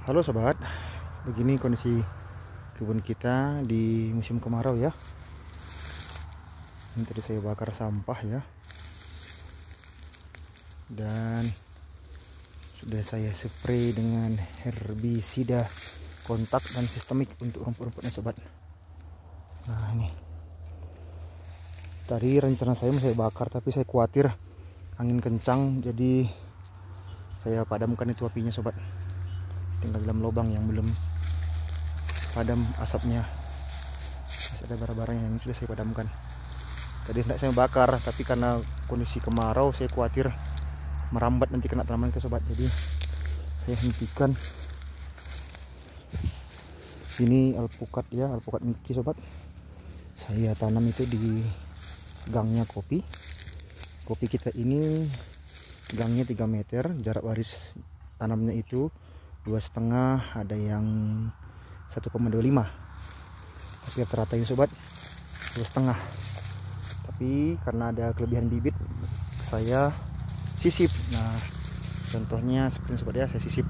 Halo sobat, begini kondisi kebun kita di musim kemarau ya. Ini tadi saya bakar sampah ya, dan sudah saya spray dengan herbisida kontak dan sistemik untuk rumput-rumputnya sobat. Nah ini, tadi rencana saya mau saya bakar, tapi saya khawatir angin kencang, jadi saya padamkan itu apinya sobat. Tinggal dalam lubang yang belum padam asapnya, masih ada bara-bara yang sudah saya padamkan. Tadi hendak saya bakar, tapi karena kondisi kemarau saya khawatir merambat nanti kena tanaman itu sobat, jadi saya hentikan. Ini alpukat ya, alpukat Mickey sobat. Saya tanam itu di gangnya kopi kita ini. Gangnya 3 meter, jarak baris tanamnya itu 2,5, ada yang 1,25, tapi rata-rata ini sobat 2,5. Tapi karena ada kelebihan bibit, saya sisip. Nah contohnya seperti ini sobat ya, saya sisip.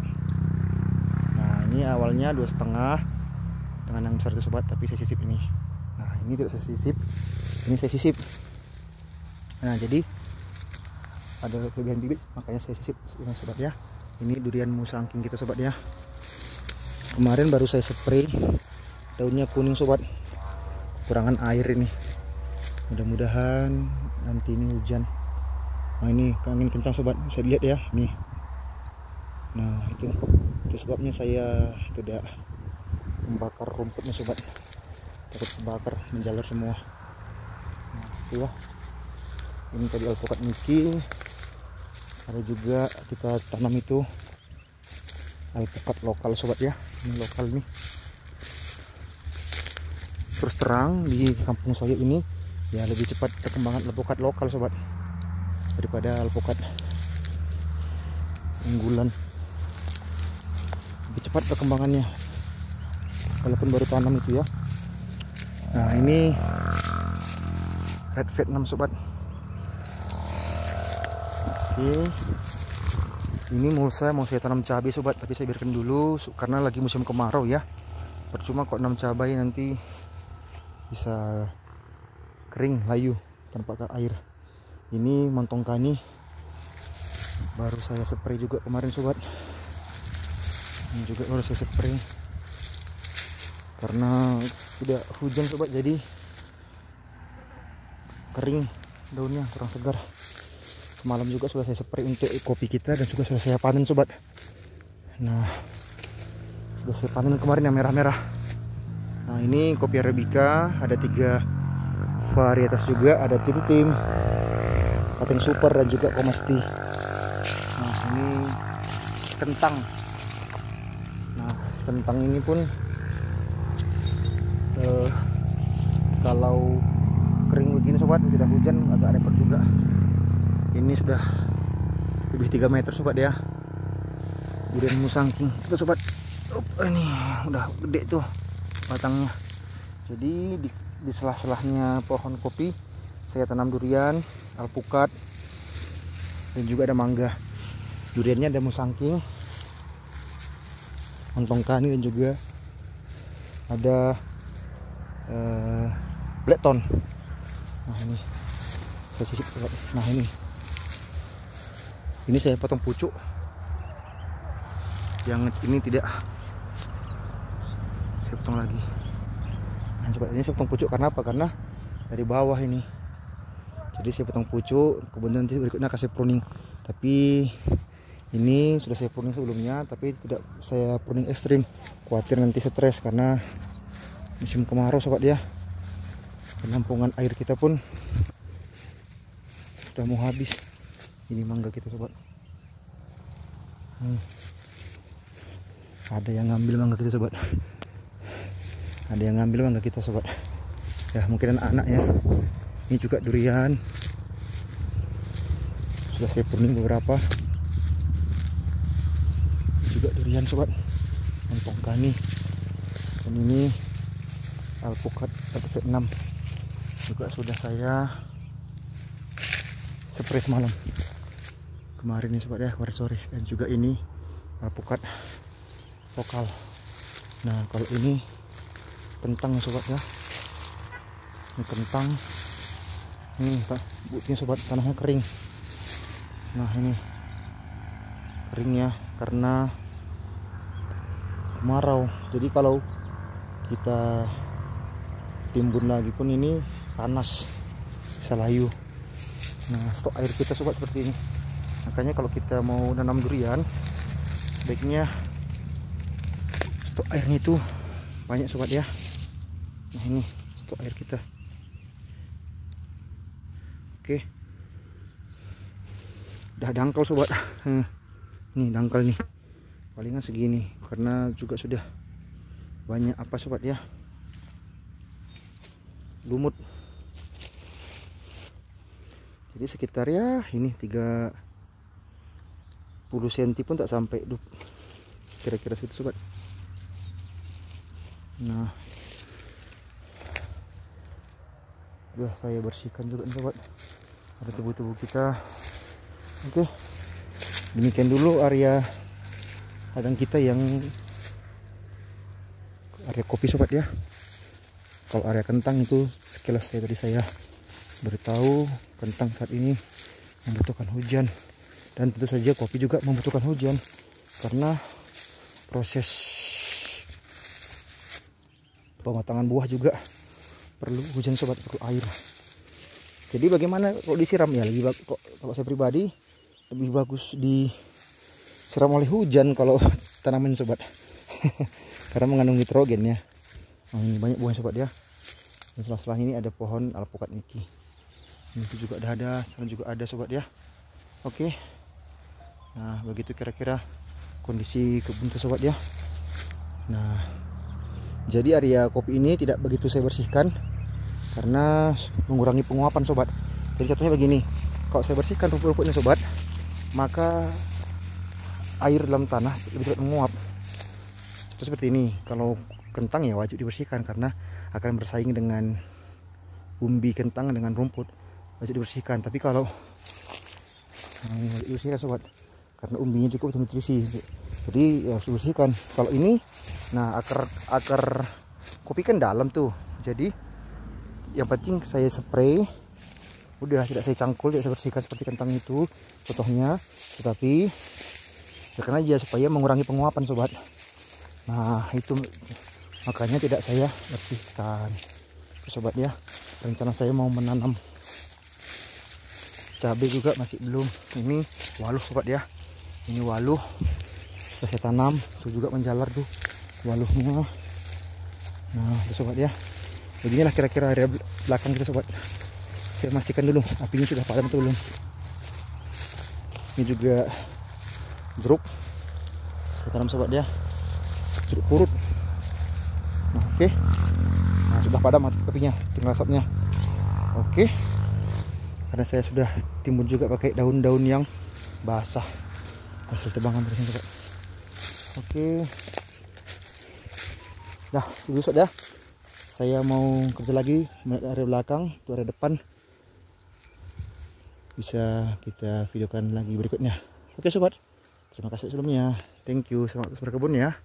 Nah ini awalnya 2,5 dengan yang besar itu sobat, tapi saya sisip ini. Nah ini tidak saya sisip, ini saya sisip. Nah jadi ada kelebihan bibit, makanya saya sisip sobat ya. Ini durian musangking kita sobat ya. Kemarin baru saya spray, daunnya kuning sobat, kekurangan air ini. Mudah-mudahan nanti ini hujan. Nah ini angin kencang sobat, bisa dilihat ya nih. Nah itu sebabnya saya tidak membakar rumputnya sobat, takut terbakar, menjalar semua. Nah itu ya, ini tadi alpukat Mickey. Ada juga kita tanam itu alpukat lokal sobat ya, ini lokal nih. Terus terang di kampung saya ini ya lebih cepat perkembangan alpukat lokal sobat daripada alpukat unggulan. Lebih cepat perkembangannya walaupun baru tanam itu ya. Nah ini red Vietnam sobat. Oke, ini mau saya tanam cabai sobat, tapi saya biarkan dulu karena lagi musim kemarau ya. Percuma kok nanam cabai, nanti bisa kering layu tanpa air. Ini montong kani baru saya spray juga kemarin sobat. Ini juga baru saya spray karena tidak hujan sobat, jadi kering daunnya, kurang segar. Semalam juga sudah saya spray untuk kopi kita dan juga sudah saya panen sobat. Nah sudah saya panen kemarin yang merah-merah. Nah ini kopi arabica, ada 3 varietas juga, ada tim paten super dan juga komasti. Nah ini kentang. Nah kentang ini pun kalau kering begini sobat, tidak hujan agak repot juga. Ini sudah lebih 3 meter sobat ya, durian musangking kita sobat. Ini udah gede tuh batangnya. Jadi di selah-selahnya pohon kopi saya tanam durian, alpukat, dan juga ada mangga. Duriannya ada musangking, montong kani, dan juga ada blackthorn. Nah ini saya sisip sobat. Nah ini saya potong pucuk, yang ini tidak saya potong lagi. Nah sobat, ini saya potong pucuk karena apa? Karena dari bawah ini, jadi saya potong pucuk, kemudian nanti berikutnya kasih pruning. Tapi ini sudah saya pruning sebelumnya, tapi tidak saya pruning ekstrim, khawatir nanti stres karena musim kemarau sobat ya. Penampungan air kita pun sudah mau habis. Ini mangga kita sobat. Ada yang ngambil mangga kita sobat. Ada yang ngambil mangga kita sobat. Ya mungkin anak-anak ya. Ini juga durian. Sudah saya pruning beberapa. Ini juga durian sobat. Montong kani. Dan ini alpukat Vietnam. Juga sudah saya spray semalam. Kemarin nih sobat ya, kemarin sore. Dan juga ini alpukat lokal. Nah kalau ini kentang sobat ya, ini kentang, ini buktinya sobat, tanahnya kering. Nah ini keringnya karena kemarau, jadi kalau kita timbun lagi pun ini panas, bisa layu. Nah stok air kita sobat seperti ini. Makanya kalau kita mau nanam durian, baiknya stok airnya itu banyak sobat ya. Nah ini stok air kita. Oke, udah dangkal sobat. Nih dangkal nih, palingan segini karena juga sudah banyak apa sobat ya, lumut. Jadi sekitar ya ini 30 cm pun tak sampai, kira-kira segitu sobat. Nah sudah saya bersihkan juga nih sobat, ada tubuh-tubuh kita. Oke, demikian dulu area ladang kita yang area kopi sobat ya. Kalau area kentang itu sekilas tadi saya beritahu, kentang saat ini membutuhkan hujan, dan tentu saja kopi juga membutuhkan hujan karena proses pematangan buah juga perlu hujan sobat, perlu air. Jadi bagaimana kalau disiram ya, lebih kalau saya pribadi lebih bagus disiram oleh hujan kalau tanaman sobat. Karena mengandung nitrogen ya. Nah, ini banyak buah sobat ya. Dan setelah ini ada pohon alpukat Mickey. Ini juga ada, sana juga ada sobat ya. Oke. Nah begitu kira-kira kondisi kebun sobat ya. Nah jadi area kopi ini tidak begitu saya bersihkan karena mengurangi penguapan sobat. Jadi contohnya begini, kalau saya bersihkan rumput-rumputnya sobat, maka air dalam tanah lebih cepat menguap. Itu seperti ini. Kalau kentang ya wajib dibersihkan karena akan bersaing dengan umbi kentang dengan rumput, wajib dibersihkan. Tapi kalau ini wajib dibersihkan sobat, karena umbinya cukup untuk nutrisi, jadi ya harus dibersihkan. Kalau ini, nah akar kopi kan dalam tuh, jadi yang penting saya spray, udah tidak saya cangkul, tidak saya bersihkan seperti kentang itu contohnya, tetapi tekan aja supaya mengurangi penguapan sobat. Nah itu makanya tidak saya bersihkan sobat ya. Rencana saya mau menanam cabai juga masih belum. Ini waluh sobat ya, ini waluh sudah saya tanam, tuh juga menjalar tuh waluhnya. Nah itu sobat ya, beginilah kira-kira area belakang kita sobat. Saya pastikan dulu apinya sudah padam atau belum. Ini juga jeruk saya tanam sobat ya, jeruk purut. Nah oke, nah sudah padam apinya, tinggal asapnya. Oke, karena saya sudah timbun juga pakai daun-daun yang basah, hasil tebangan dari sini sobat. Oke, dah dulu sobat ya. Saya mau kerja lagi melihat area belakang, itu area depan. Bisa kita videokan lagi berikutnya. Oke sobat, terima kasih sebelumnya. Thank you, selamat berkebun ya.